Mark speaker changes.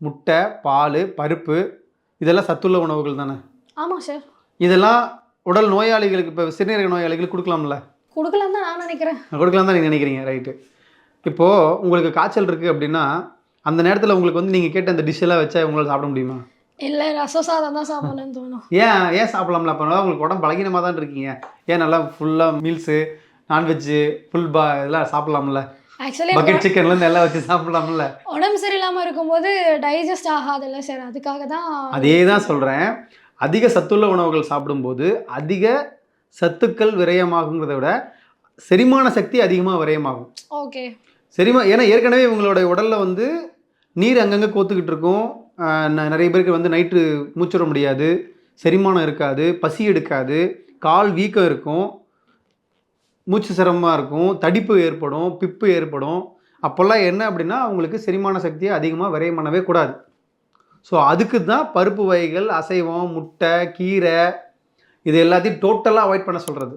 Speaker 1: முட்டை, பால், பருப்பு இதெல்லாம் சத்துள்ள உணவுகள் தானே?
Speaker 2: ஆமாம் சார்.
Speaker 1: இதெல்லாம் உடல் நோயாளிகளுக்கு இப்போ சிறுநீரக நோயாளிகளுக்கு கொடுக்கலாம்ல?
Speaker 2: கொடுக்கலாம் தான் நான் நினைக்கிறேன்.
Speaker 1: கொடுக்கலாம் தான் நீங்கள் நினைக்கிறீங்க, ரைட்டு. இப்போது உங்களுக்கு காய்ச்சல் இருக்குது அப்படின்னா அந்த நேரத்தில் உங்களுக்கு வந்து நீங்கள் கேட்ட அந்த டிஷ்ஷெல்லாம் வச்சா உங்களால் சாப்பிட முடியுமா?
Speaker 2: இல்லை, ரசம் சாதம் தான் சாப்பிடணும்னு தோணும்.
Speaker 1: ஏன் சாப்பிடலாம்ல? அப்போ உங்களுக்கு உடம்பு பலகீனமாக தான் இருக்கீங்க. ஏன் நல்லா ஃபுல்லாக மீல்ஸு, நான்வெஜ்ஜு, இதெல்லாம் சாப்பிடலாம்ல?
Speaker 2: ஆக்சுவலி
Speaker 1: பக்கெட் சிக்கன்லேருந்து எல்லாம் வச்சு சாப்பிடலாம்ல?
Speaker 2: உடம்பு சரியில்லாமல் இருக்கும்போது டைஜஸ்ட் ஆகாதுல்ல சார், அதுக்காக தான்.
Speaker 1: அதே தான் சொல்கிறேன். அதிக சத்துள்ள உணவுகள் சாப்பிடும்போது அதிக சத்துக்கள் விரயமாகுங்கிறத விட செரிமான சக்தி அதிகமாக விரயமாகும்.
Speaker 2: ஓகே.
Speaker 1: ஏன்னா ஏற்கனவே உங்களோட உடலில் வந்து நீர் அங்கங்கே கோத்துக்கிட்டு இருக்கும். நிறைய பேருக்கு வந்து நைட்டு மூச்சுட முடியாது, செரிமானம் இருக்காது, பசி எடுக்காது, கால் வீக்கம் இருக்கும், மூச்சு சிரமமாக இருக்கும், தடிப்பு ஏற்படும், பிப்பு ஏற்படும். அப்போல்லாம் என்ன அப்படின்னா அவங்களுக்கு செரிமான சக்தியை அதிகமாக விரயம் பண்ணவே கூடாது. ஸோ அதுக்கு தான் பருப்பு வகைகள், அசைவம், முட்டை, கீரை இது எல்லாத்தையும் டோட்டலாக அவாய்ட் பண்ண சொல்கிறது.